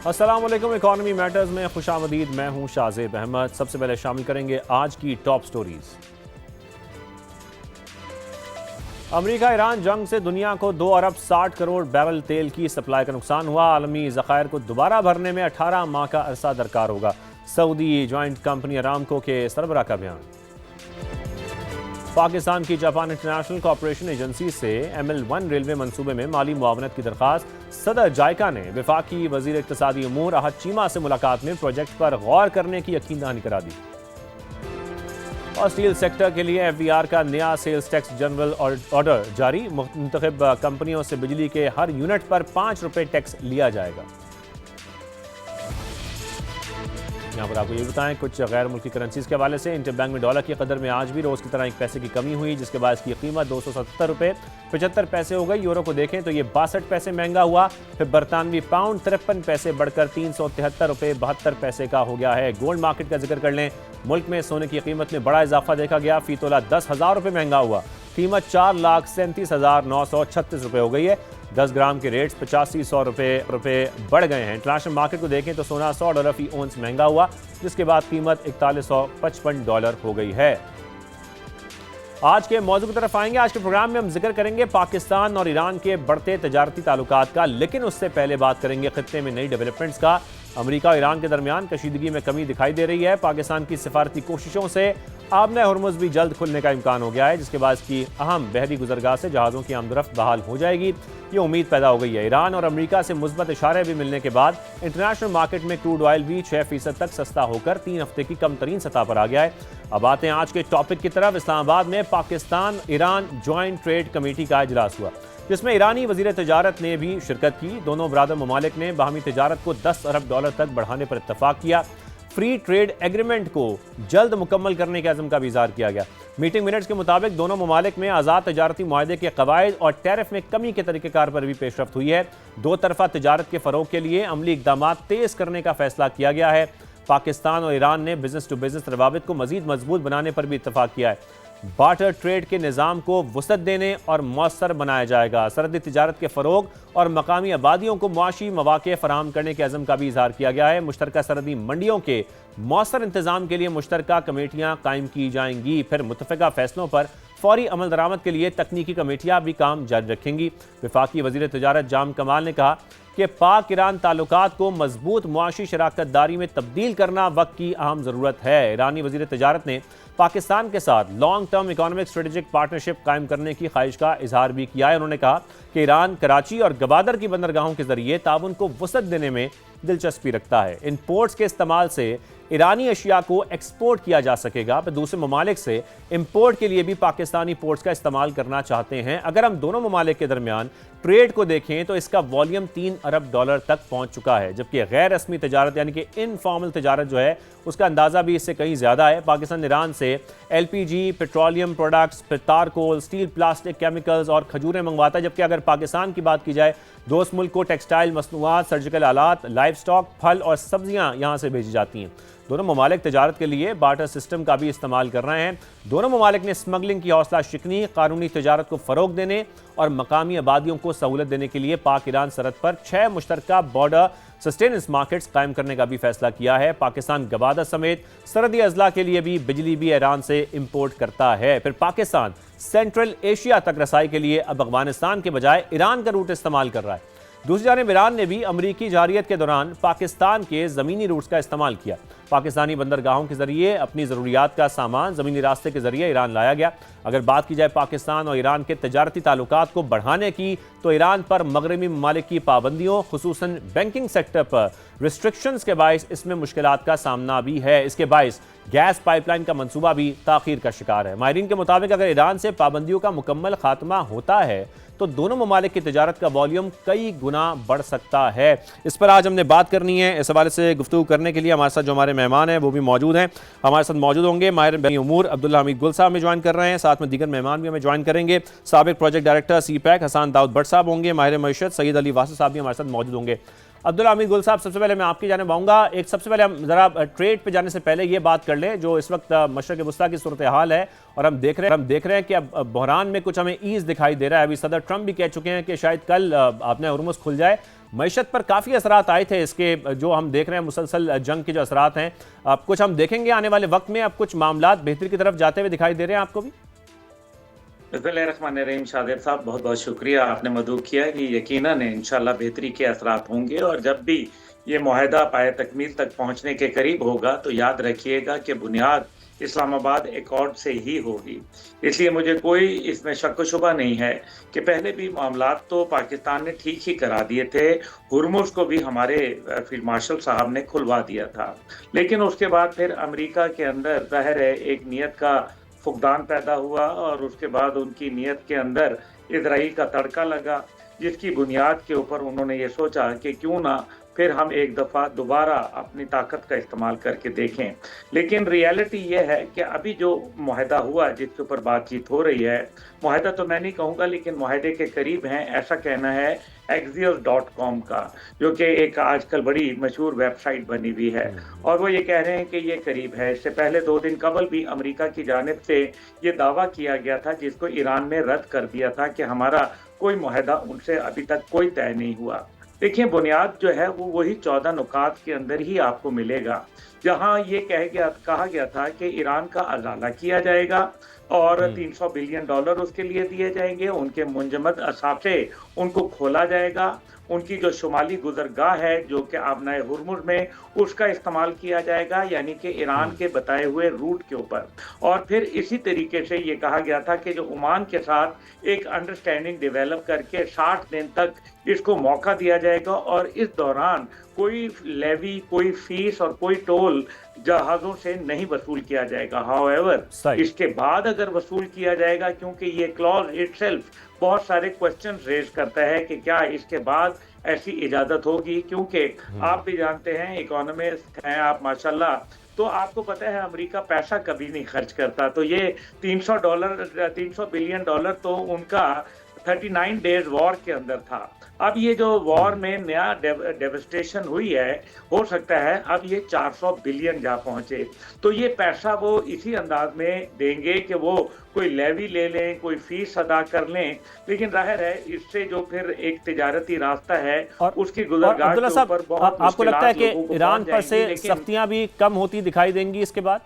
अस्सलाम वालेकुम। Economy matters में खुशामदीद। मैं हूं शाहजेब अहमद। सबसे पहले शामिल करेंगे आज की टॉप स्टोरीज। अमेरिका ईरान जंग से दुनिया को 2 अरब 60 करोड़ बैरल तेल की सप्लाई का नुकसान हुआ। आलमी ज़खायर को दोबारा भरने में 18 माह का अरसा दरकार होगा। सऊदी जॉइंट कंपनी अरामको के सरबराह का बयान। पाकिस्तान की जापान इंटरनेशनल कॉर्पोरेशन एजेंसी से ML1 रेलवे मंसूबे में माली मुआवनत की दरखास्त। सदर जायका ने वफाकी वजीर इक्तसादी उमूर अहद चीमा से मुलाकात में प्रोजेक्ट पर गौर करने की यकीन दहानी करा दी। और स्टील सेक्टर के लिए FBR का नया सेल्स टैक्स जनरल ऑर्डर जारी। मुंतखब कंपनियों से बिजली के हर यूनिट पर ₹5 टैक्स लिया जाएगा। यहाँ पर आपको ये बताएं कुछ गैर मुल्की करेंसीज के हवाले से। इंटरबैंक में डॉलर की कदर में आज भी रोज की तरह 1 पैसे की कमी हुई, जिसके बाद इसकी कीमत ₹270.75 हो गई। यूरो को देखें तो ये 62 पैसे महंगा हुआ। फिर बरतानवी पाउंड 53 पैसे बढ़कर ₹373.72 का हो गया है। गोल्ड मार्केट का जिक्र कर लें। मुल्क में सोने की कीमत में बड़ा इजाफा देखा गया। फी तोला ₹10,000 महंगा हुआ। कीमत ₹4,37,936 हो गई है। 10 ग्राम के रेट्स ₹8500 बढ़ गए हैं। इंटरनेशनल मार्केट को देखें तो सोना $100 फी ओंस महंगा हुआ, जिसके बाद कीमत $4155 हो गई है। आज के मौजू की तरफ आएंगे। आज के प्रोग्राम में हम जिक्र करेंगे पाकिस्तान और ईरान के बढ़ते तजारती ताल्लुकात का, लेकिन उससे पहले बात करेंगे खित्ते में नई डेवलपमेंट्स का। अमेरिका और ईरान के दरमियान कशीदगी में कमी दिखाई दे रही है। पाकिस्तान की सिफारती कोशिशों से आबने हुर्मुज़ भी जल्द खुलने का इम्कान हो गया है, जिसके बाद इसकी अहम बहरी गुजरगाह से जहाज़ों की आमदरफ्त बहाल हो जाएगी, ये उम्मीद पैदा हो गई है। ईरान और अमेरिका से मुस्बत इशारे भी मिलने के बाद इंटरनेशनल मार्केट में क्रूड ऑयल भी 6% तक सस्ता होकर 3 हफ्ते की कम तरीन सतह पर आ गया है। अब आते हैं आज के टॉपिक की तरफ। इस्लामाबाद में Pakistan Iran joint trade committee का इजलास हुआ, जिसमें ईरानी वजीर तजारत ने भी शिरकत की। दोनों बरादर ममालिक ने बाहमी तजारत को $10 अरब तक बढ़ाने पर इत्तफाक किया। फ्री ट्रेड एग्रीमेंट को जल्द मुकम्मल करने के अज़म का भी इज़हार किया गया। मीटिंग मिनट्स के मुताबिक दोनों ममालिक में आज़ाद तजारती मुआहदे के कवायद और टैरिफ में कमी के तरीक़ेकार पर भी पेशरफ्त हुई है। दो तरफा तजारत के फ़रोग के लिए अमली इक़दाम तेज़ करने का फैसला किया गया है। पाकिस्तान और ईरान ने बिजनेस टू बिजनेस रवाबित को मज़ीद मजबूत बनाने पर भी इत्तफाक किया है। बार्टर ट्रेड के निज़ाम को वसअत देने और मौसर बनाया जाएगा। सरहदी तिजारत के फ़रोग और मकामी आबादियों को मुआशी मौक़े फराहम करने के अज़म का भी इज़हार किया गया है। मुश्तरका सरहदी मंडियों के मौसर इंतज़ाम के लिए मुश्तरका कमेटियाँ कायम की जाएंगी। फिर मुतफ़िक़ा फ़ैसलों पर फौरी अमल दरामद के लिए तकनीकी कमेटियाँ भी काम जारी रखेंगी। वफाकी वज़ीर तजारत जाम कमाल ने कहा कि पाक ईरान ताल्लुकात को मजबूत मुआशी शराकत दारी में तब्दील करना वक्त की अहम ज़रूरत है। ईरानी वज़ीर तजारत ने पाकिस्तान के साथ long term economic strategic partnership कायम करने की ख्वाहिश का इजहार भी किया है। उन्होंने कहा कि ईरान कराची और गवादर की बंदरगाहों के जरिए ताउन को वसअत देने में दिलचस्पी रखता है। इन पोर्ट्स के इस्तेमाल से ईरानी अशिया को एक्सपोर्ट किया जा सकेगा। फिर दूसरे ममालिक से इम्पोर्ट के लिए भी पाकिस्तानी पोर्ट्स का इस्तेमाल करना चाहते हैं। अगर हम दोनों ममालिक के दरमियान ट्रेड को देखें तो इसका वॉल्यूम $3 अरब तक पहुंच चुका है, जबकि गैर रस्मी तजारत यानी कि इनफॉर्मल तजारत जो है उसका अंदाज़ा भी इससे कहीं ज़्यादा है। पाकिस्तान ईरान से LPG, पेट्रोलियम प्रोडक्ट्स, तारकोल, स्टील, प्लास्टिक, केमिकल्स और खजूरें मंगवाता है, जबकि अगर पाकिस्तान की बात की जाए दोस्त मुल्क को टेक्सटाइल मसनूआत, सर्जिकल आलात, लाइफ स्टॉक, फल और सब्जियाँ यहाँ से भेजी जाती हैं। दोनों ममालिक तजारत के लिए बार्टर सिस्टम का भी इस्तेमाल कर रहे हैं। दोनों ममालिक ने स्मगलिंग की हौसला शिकनी, कानूनी तजारत को फ़रोग देने और मकामी आबादियों को सहूलत देने के लिए पाक ईरान सरहद पर 6 मुश्तरका बॉर्डर सस्टेनेंस मार्केट्स कायम करने का भी फैसला किया है। पाकिस्तान गवादर समेत सरहदी अजला के लिए भी बिजली भी ईरान से इम्पोर्ट करता है। फिर पाकिस्तान सेंट्रल एशिया तक रसाई के लिए अब अफगानिस्तान के बजाय ईरान का रूट इस्तेमाल कर रहा है। दूसरी जानिब ईरान ने भी अमरीकी जारियत के दौरान पाकिस्तान के ज़मीनी रूट्स का इस्तेमाल किया। पाकिस्तानी बंदरगाहों के जरिए अपनी ज़रूरियात का सामान ज़मीनी रास्ते के जरिए ईरान लाया गया। अगर बात की जाए पाकिस्तान और ईरान के तजारती ताल्लुकात को बढ़ाने की, तो ईरान पर मगरबी ममालिक की पाबंदियों खुसूसन बैंकिंग सेक्टर पर रिस्ट्रिक्शंस के बायस इसमें मुश्किलात का सामना भी है। इसके बायस गैस पाइपलाइन का मंसूबा भी ताख़ीर का शिकार है। माहिरीन के मुताबिक अगर ईरान से पाबंदियों का मुकम्मल खात्मा होता है तो दोनों ममालिक की तजारत का वॉल्यूम कई गुना बढ़ सकता है। इस पर आज हमने बात करनी है। इस हवाले से गुफ्तगू करने के लिए हमारे साथ जो हमारे मेहमान हैं वो भी मौजूद हैं। हमारे साथ मौजूद होंगे माहिर बहरी उमूर अब्दुल्ला हमीद गुल साहब में ज्वाइन कर रहे हैं, साथ में दीगर मेहमान भी हमें ज्वाइन करेंगे। साबिक project director CPEC Hasan Dawood Bhatt साहब होंगे। माहिर मईशत सईद अली वासिफ साहब भी हमारे साथ मौजूद होंगे। अब्दुल्ला हमीद गुल साहब, सबसे पहले मैं आपकी जाने आऊँगा। एक सबसे पहले हम ज़रा ट्रेड पे जाने से पहले ये बात कर लें जो इस वक्त मशरक़ वस्ता की सूरत हाल है, और हम देख रहे हैं कि अब बहरान में कुछ हमें ईज़ दिखाई दे रहा है। अभी सदर ट्रंप भी कह चुके हैं कि शायद कल आपने हुर्मुज़ खुल जाए। मईशत पर काफ़ी असरात आए थे इसके, जो हम देख रहे हैं मुसलसल जंग के जो असरात हैं, अब कुछ हम देखेंगे आने वाले वक्त में, अब कुछ मामलात बेहतरी की तरफ जाते हुए दिखाई दे रहे हैं आपको भी? बिस्मिल्लाहिर्रहमानिर्रहीम शादेब साहब, बहुत बहुत शुक्रिया आपने मदऊ किया कि यकीनन इंशाल्लाह बेहतरी के असरात होंगे। और जब भी ये मुआहदा पाए तकमील तक पहुंचने के करीब होगा तो याद रखिएगा कि बुनियाद इस्लामाबाद एकॉर्ड से ही होगी। इसलिए मुझे कोई इसमें शक व शुबा नहीं है कि पहले भी मामलात तो पाकिस्तान ने ठीक ही करा दिए थे। हुर्मुज़ को भी हमारे फील्ड मार्शल साहब ने खुलवा दिया था, लेकिन उसके बाद फिर अमेरिका के अंदर ज़ाहिर है एक नीयत का फुकदान पैदा हुआ और उसके बाद उनकी नीयत के अंदर इजराइल का तड़का लगा, जिसकी बुनियाद के ऊपर उन्होंने ये सोचा कि क्यों ना फिर हम एक दफ़ा दोबारा अपनी ताकत का इस्तेमाल करके देखें। लेकिन रियलिटी ये है कि अभी जो मुआहदा हुआ जिसके ऊपर बातचीत हो रही है, मुआहदा तो मैं नहीं कहूँगा लेकिन मुआहदे के करीब हैं, ऐसा कहना है Axios.com का, जो कि एक आजकल बड़ी मशहूर वेबसाइट बनी हुई है, और वो ये कह रहे हैं कि ये करीब है। इससे पहले 2 दिन कबल भी अमेरिका की जानिब से ये दावा किया गया था, जिसको ईरान ने रद्द कर दिया था कि हमारा कोई मुआहदा उनसे अभी तक कोई तय नहीं हुआ। देखिए, बुनियाद जो है वो वही 14 नुकात के अंदर ही आपको मिलेगा, जहां ये कहा गया था कि ईरान का अजाला किया जाएगा और $300 बिलियन उसके लिए दिए जाएंगे, उनके मुंजमद असाफे उनको खोला जाएगा, उनकी जो शुमाली गुजरगाह है जो कि आबनाए हुर्मुज़ में, उसका इस्तेमाल किया जाएगा, यानी कि ईरान के बताए हुए रूट के ऊपर। और फिर इसी तरीके से ये कहा गया था कि जो ओमान के साथ एक अंडरस्टैंडिंग डेवलप करके 60 दिन तक इसको मौका दिया जाएगा और इस दौरान कोई लेवी, कोई फीस और कोई टोल जहाज़ों से नहीं वसूल किया जाएगा। हाउएवर इसके बाद अगर वसूल किया जाएगा, क्योंकि ये क्लॉज इटसेल्फ बहुत सारे क्वेश्चन रेज करता है कि क्या इसके बाद ऐसी इजाजत होगी, क्योंकि आप भी जानते हैं, इकोनॉमिस्ट हैं आप माशाल्लाह, तो आपको पता है अमेरिका पैसा कभी नहीं खर्च करता। तो ये $300 बिलियन तो उनका 39 डेज वॉर के अंदर था। अब ये जो वॉर में नया डेवस्टेशन हुई है, हो सकता है अब ये 400 बिलियन जा पहुंचे। तो ये पैसा वो इसी अंदाज में देंगे कि वो कोई लेवी ले लें, कोई फीस अदा कर लें, लेकिन जाहिर है इससे जो फिर एक तिजारती रास्ता है और उसकी गुजरगाह के ऊपर बहुत आपको लगता है कि ईरान पर से सख्तियां भी कम होती दिखाई देंगी इसके बाद?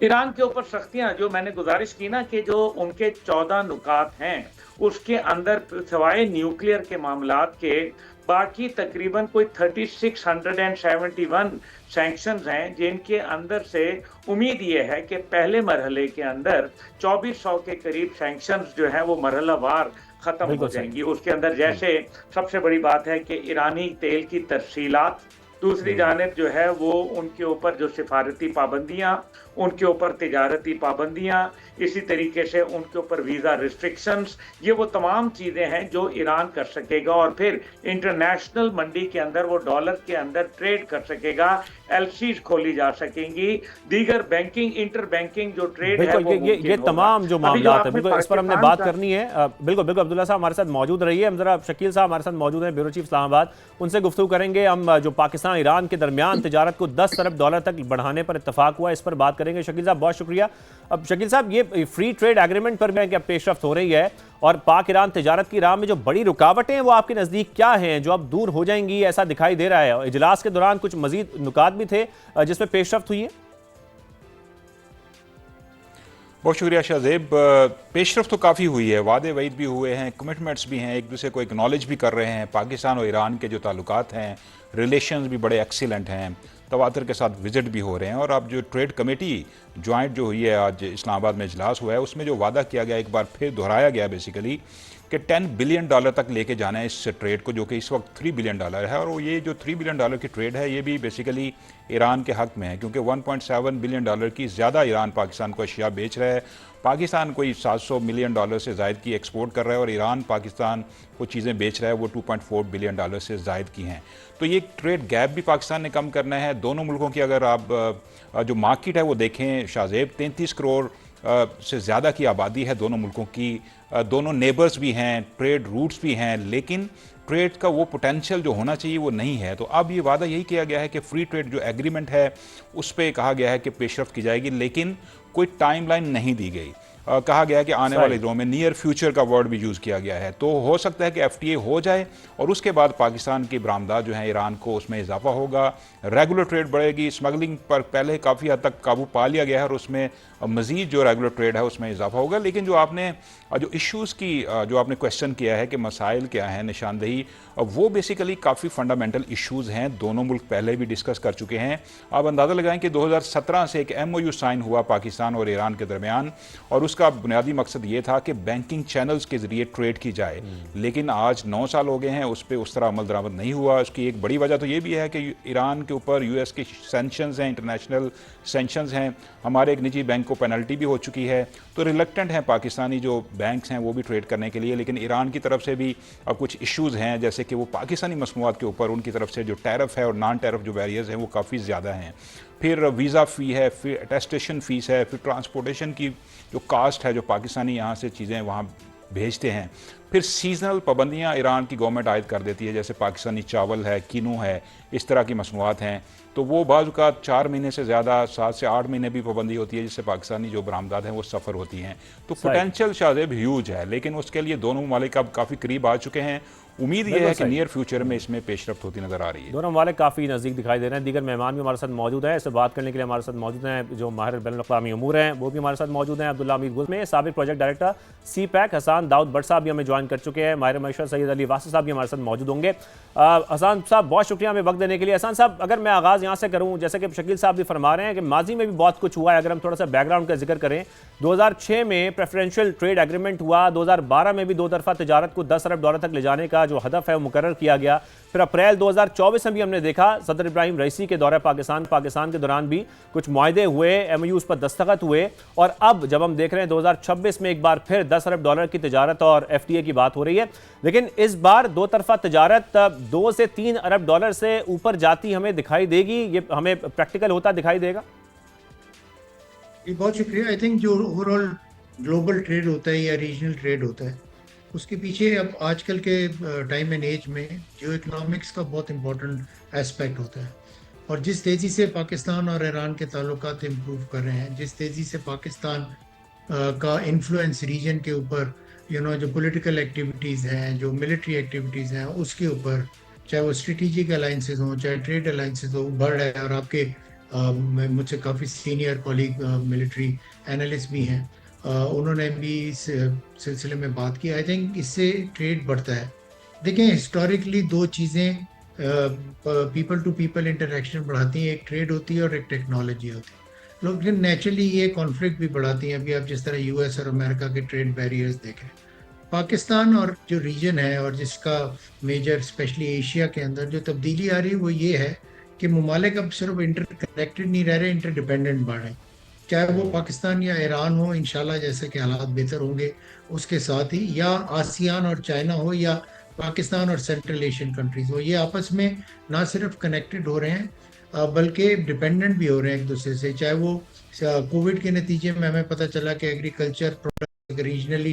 ईरान के ऊपर सख्तियां, जो मैंने गुजारिश की ना कि जो उनके 14 नुकात हैं उसके अंदर सवाए न्यूक्लियर के मामलात के बाकी तकरीबन कोई 3671 सैंक्शंस हैं, जिनके अंदर से उम्मीद ये है कि पहले मरहले के अंदर 2400 के करीब सैंक्शंस जो हैं वो मरहलावार खत्म हो जाएंगी। उसके अंदर जैसे सबसे बड़ी बात है कि ईरानी तेल की तरसीलात, दूसरी जानिब जो है वो उनके ऊपर जो सिफारती पाबंदियां, उनके ऊपर तिजारती पाबंदियां, इसी तरीके से उनके ऊपर वीज़ा रिस्ट्रिक्शंस, ये वो तमाम चीज़ें हैं जो ईरान कर सकेगा और फिर इंटरनेशनल मंडी के अंदर वो डॉलर के अंदर ट्रेड कर सकेगा, एलसीज खोली जा सकेंगी, दीगर बैंकिंग, इंटर बैंकिंग जो ट्रेड है वो ये तमाम जो मामलात है, बिल्कुल इस पर हमने बात करनी है। बिल्कुल बिल्कुल अब्दुल्ला साहब हमारे साथ मौजूद रहिए। हम जरा शकील साहब हमारे साथ मौजूद हैं, ब्यूरो चीफ इस्लामाबाद, उनसे गुफ्तगू करेंगे। हम जो पाकिस्तान ईरान के दरमियान तिजारत को 10 अरब डॉलर तक बढ़ाने पर इत्तफाक हुआ, इस पर बात करेंगे। शकील साहब बहुत शुक्रिया। अब शकील साहब, ये फ्री ट्रेड एग्रीमेंट पर भी क्या पेशरफ्त हो रही है, और पाक ईरान तिजारत की राह में जो बड़ी रुकावटें हैं वो आपके नज़दीक क्या हैं जो अब दूर हो जाएंगी, ऐसा दिखाई दे रहा है? इजलास के दौरान कुछ मजीद नुकात भी थे जिसमें पेशरफ्त हुई है? बहुत शुक्रिया शाहजेब। पेशरफ तो काफ़ी हुई है, वादे वईद भी हुए हैं, कमिटमेंट्स भी हैं, एक दूसरे को एक्नॉलेज भी कर रहे हैं। पाकिस्तान और ईरान के जो ताल्लुकात हैं, रिलेशंस भी बड़े एक्सीलेंट हैं, तवातर के साथ विजिट भी हो रहे हैं। और अब जो ट्रेड कमेटी जॉइंट जो हुई है, आज इस्लामाबाद में इजलास हुआ है, उसमें जो वादा किया गया एक बार फिर दोहराया गया बेसिकली कि $10 बिलियन तक लेके जाना है इस ट्रेड को, जो कि इस वक्त $3 बिलियन है। और ये जो $3 बिलियन की ट्रेड है ये भी बेसिकली ईरान के हक में है, क्योंकि $1.7 बिलियन की ज़्यादा ईरान पाकिस्तान को अशिया बेच रहा है। पाकिस्तान कोई $700 मिलियन से ज़ायद की एक्सपोर्ट कर रहा है और ईरान पाकिस्तान को चीज़ें बेच रहा है वो $2.4 बिलियन से ज़ायद की हैं। तो ये ट्रेड गैप भी पाकिस्तान ने कम करना है। दोनों मुल्कों की अगर आप जो मार्केट है वो देखें शाहजेब, 33 करोड़ से ज़्यादा की आबादी है दोनों मुल्कों की, दोनों नेबर्स भी हैं, ट्रेड रूट्स भी हैं, लेकिन ट्रेड का वो पोटेंशियल जो होना चाहिए वो नहीं है। तो अब ये वादा यही किया गया है कि फ्री ट्रेड जो एग्रीमेंट है उस पर कहा गया है कि पेशरफ्त की जाएगी, लेकिन कोई टाइमलाइन नहीं दी गई। कहा गया है कि आने वाले दिनों में नियर फ्यूचर का वर्ड भी यूज़ किया गया है। तो हो सकता है कि FTA हो जाए और उसके बाद पाकिस्तान की बरामदात जो है ईरान को उसमें इजाफा होगा, रेगुलर ट्रेड बढ़ेगी, स्मगलिंग पर पहले काफ़ी हद तक काबू पा लिया गया है और उसमें मज़ीद जो रेगुलर ट्रेड है उसमें इजाफा होगा। लेकिन जो इश्यूज़ की जो आपने क्वेश्चन किया है कि मसाइल क्या हैं, निशानदेही, वो बेसिकली काफ़ी फंडामेंटल इश्यूज़ हैं। दोनों मुल्क पहले भी डिस्कस कर चुके हैं। आप अंदाज़ा लगाएं कि 2017 से एक MOU साइन हुआ पाकिस्तान और ईरान के दरमियान और उसका बुनियादी मकसद ये था कि बैंकिंग चैनल्स के ज़रिए ट्रेड की जाए। लेकिन आज 9 साल हो गए हैं, उस पर उस तरह अमल दरामद नहीं हुआ। उसकी एक बड़ी वजह तो ये भी है कि ईरान के ऊपर US के सेंक्शंस हैं, इंटरनेशनल सेंक्शंस हैं, हमारे एक निजी बैंक को पेनल्टी भी हो चुकी है। तो रिलक्टेंट हैं पाकिस्तानी जो बैंक्स हैं वो भी ट्रेड करने के लिए। लेकिन ईरान की तरफ से भी अब कुछ इश्यूज़ हैं, जैसे कि वो पाकिस्तानी मसनूआत के ऊपर उनकी तरफ से जो टैरिफ है और नॉन टैरिफ जो बैरियर्स हैं वो काफ़ी ज़्यादा हैं। फिर वीज़ा फ़ी है, फिर अटेस्टेशन फ़ीस है, फिर ट्रांसपोर्टेशन की जो कास्ट है, जो पाकिस्तानी यहाँ से चीज़ें वहाँ भेजते हैं, फिर सीजनल पाबंदियाँ ईरान की गवर्नमेंट आयद कर देती है, जैसे पाकिस्तानी चावल है, कीनू है, इस तरह की मसनूआत हैं। तो वो बाज़ का 4 महीने से ज़्यादा 7 से 8 महीने भी पाबंदी होती है, जिससे पाकिस्तानी जो बरामदात हैं वो सफ़र होती हैं। तो पोटेंशियल शायद ह्यूज है, लेकिन उसके लिए दोनों ममालिक अब काफ़ी करीब आ चुके हैं। उम्मीद ये है कि नियर फ्यूचर में इसमें पेशरफ्त होती नजर आ रही है। दोनों ममालिक काफ़ी नज़दीक दिखाई दे रहे हैं। दीगर मेहमान भी हमारे साथ मौजूद हैं। इससे बात करने के लिए हमारे साथ मौजूद हैं जो माहिर बैनुल-अक़वामी उमूर हैं, वो भी हमारे साथ मौजूद हैं। अब्दुल्ला अमीर गुल में साबिक project director CPEC Hasan Dawood Bhatt साहब भी हमें ज्वाइन कर चुके हैं। माहिर मैशत सैयद अली वासिफ साहब भी हमारे साथ मौजूद होंगे। हसन साहब बहुत शुक्रिया हमें वक्त देने के लिए। हसन साहब, अगर मैं आगाज़ यहाँ से करूँ, जैसे कि शकील साहब भी फरमा रहे हैं कि माजी में भी बहुत कुछ हुआ है। अगर हम थोड़ा सा बैकग्राउंड का जिक्र करें, 2006 में प्रेफरेंशियल ट्रेड एग्रीमेंट हुआ, 2012 में भी 2 तरफा तजारत को $10 अरब तक ले जाने का जो हदफ है वो मुकर्रर किया गया। फिर अप्रैल 2024 में भी हमने देखा सदर इब्राहिम रईसी के दौरे पाकिस्तान के दौरान भी कुछ मुआहदे हुए, MOUs पर दस्तखत हुए, और अब जब हम देख रहे हैं 2026 में एक बार फिर $10 अरब की तजारत और FTA की बात हो रही है। लेकिन इस बार 2 तरफा तजारत 2 से 3 अरब डॉलर से ऊपर जाती हमें दिखाई देगी। ये हमें प्रैक्टिकल होता दिखाई देगा? बहुत शुक्रिया। आई थिंक जो ओवरऑल ग्लोबल ट्रेड होता है या रीजनल ट्रेड होता है, उसके पीछे अब आजकल के टाइम एंड एज में जो इकोनॉमिक्स का बहुत इम्पोर्टेंट एस्पेक्ट होता है। और जिस तेज़ी से पाकिस्तान और ईरान के ताल्लुकात इम्प्रूव कर रहे हैं, जिस तेज़ी से पाकिस्तान का इन्फ्लुएंस रीजन के ऊपर जो पॉलिटिकल एक्टिविटीज़ हैं, जो मिलिट्री एक्टिविटीज़ हैं, उसके ऊपर, चाहे वो स्ट्रेटेजिक अलाइंसेज हों, चाहे ट्रेड अलाइंसेज हो, बढ़ रहा है। और आपके मुझसे काफ़ी सीनियर कॉलीग मिलिट्री एनालिस्ट भी हैं, उन्होंने भी इस सिलसिले में बात की। आई थिंक इससे ट्रेड बढ़ता है। देखें, हिस्टोरिकली 2 चीज़ें पीपल टू पीपल इंटरेक्शन बढ़ाती हैं, एक ट्रेड होती है और एक टेक्नोलॉजी होती है। लोग नेचुरली ये कॉन्फ्लिक्ट भी बढ़ाती हैं। अभी आप जिस तरह US और अमेरिका के ट्रेड बैरियर्स देखें, पाकिस्तान और जो रीजन है और जिसका मेजर स्पेशली एशिया के अंदर जो तब्दीली आ रही है वो ये है कि ममालिक अब सिर्फ इंटरकनेक्टेड नहीं रह रहे, इंटरडिपेंडेंट बढ़ रहे हैं। चाहे वो पाकिस्तान या ईरान हो, इंशाल्लाह जैसे कि हालात बेहतर होंगे उसके साथ ही, या आसियान और चाइना हो, या पाकिस्तान और सेंट्रल एशियन कंट्रीज हो, ये आपस में ना सिर्फ कनेक्टेड हो रहे हैं बल्कि डिपेंडेंट भी हो रहे हैं एक दूसरे से। चाहे वो कोविड के नतीजे में हमें पता चला कि एग्रीकल्चर प्रोडक्ट रीजनली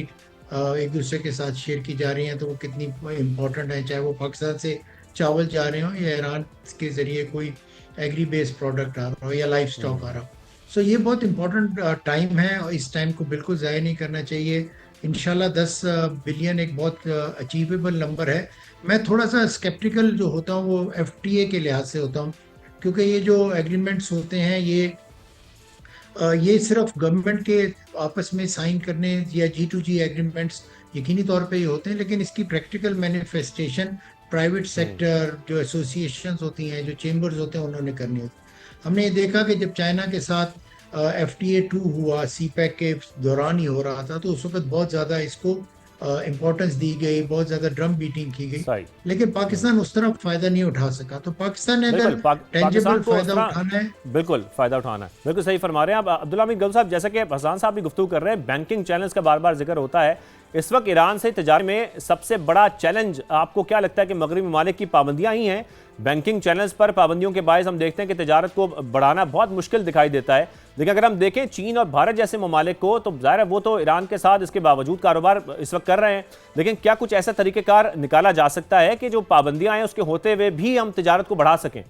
एक दूसरे के साथ शेयर की जा रही हैं तो वो कितनी इम्पोर्टेंट है, चाहे वो पाकिस्तान से चावल जा रहे हो या ईरान के ज़रिए कोई एग्री बेस्ड प्रोडक्ट आ रहा हो या लाइफ स्टॉक आ रहा हो। सो ये बहुत इम्पोर्टेंट टाइम है और इस टाइम को बिल्कुल ज़ाया नहीं करना चाहिए। इंशाल्लाह 10 बिलियन एक बहुत अचीवेबल नंबर है। मैं थोड़ा सा स्केप्टिकल जो होता हूँ वो FTA के लिहाज से होता हूँ, क्योंकि ये जो एग्रीमेंट्स होते हैं ये सिर्फ गवर्नमेंट के आपस में साइन करने या G2G एग्रीमेंट्स यकीनी तौर पे ही होते हैं, लेकिन इसकी प्रैक्टिकल मैनिफेस्टेशन प्राइवेट सेक्टर जो एसोसिएशंस होती हैं, जो चेम्बर्स होते हैं, उन्होंने करनी होती। हमने ये देखा कि जब चाइना के साथ FTA 2 हुआ, CPEC के दौरान ही हो रहा था, तो उस वक्त बहुत ज़्यादा इसको इम्पोर्टेंस दी गई, बहुत ज़्यादा ड्रम बीटिंग की गई, लेकिन पाकिस्तान उस तरफ फ़ायदा नहीं उठा सका। तो पाकिस्तान ने अगर टेंजिबल फ़ायदा उठाना है, बिल्कुल फ़ायदा उठाना है, बिल्कुल सही फरमा रहे हैं आप अब्दुल्ला अमीर गुल साहब। जैसे कि हसन साहब भी गुफ्तगू कर रहे हैं, बैंकिंग चैलेंज का बार बार जिक्र होता है। इस वक्त ईरान से तजारत में सबसे बड़ा चैलेंज आपको क्या लगता है कि मगरबी ममालिक की पाबंदियां ही हैं? बैंकिंग चैनल्स पर पाबंदियों के बायस हम देखते हैं कि तजारत को बढ़ाना बहुत मुश्किल दिखाई देता है। लेकिन अगर हम देखें चीन और भारत जैसे ममालिक को, तो ज़ाहिर है वो तो ईरान के साथ इसके बावजूद कारोबार इस वक्त कर रहे हैं, लेकिन क्या कुछ ऐसा तरीक़ेकार निकाला जा सकता है कि जो पाबंदियां हैं उसके होते हुए भी हम तजारत को बढ़ा सकें?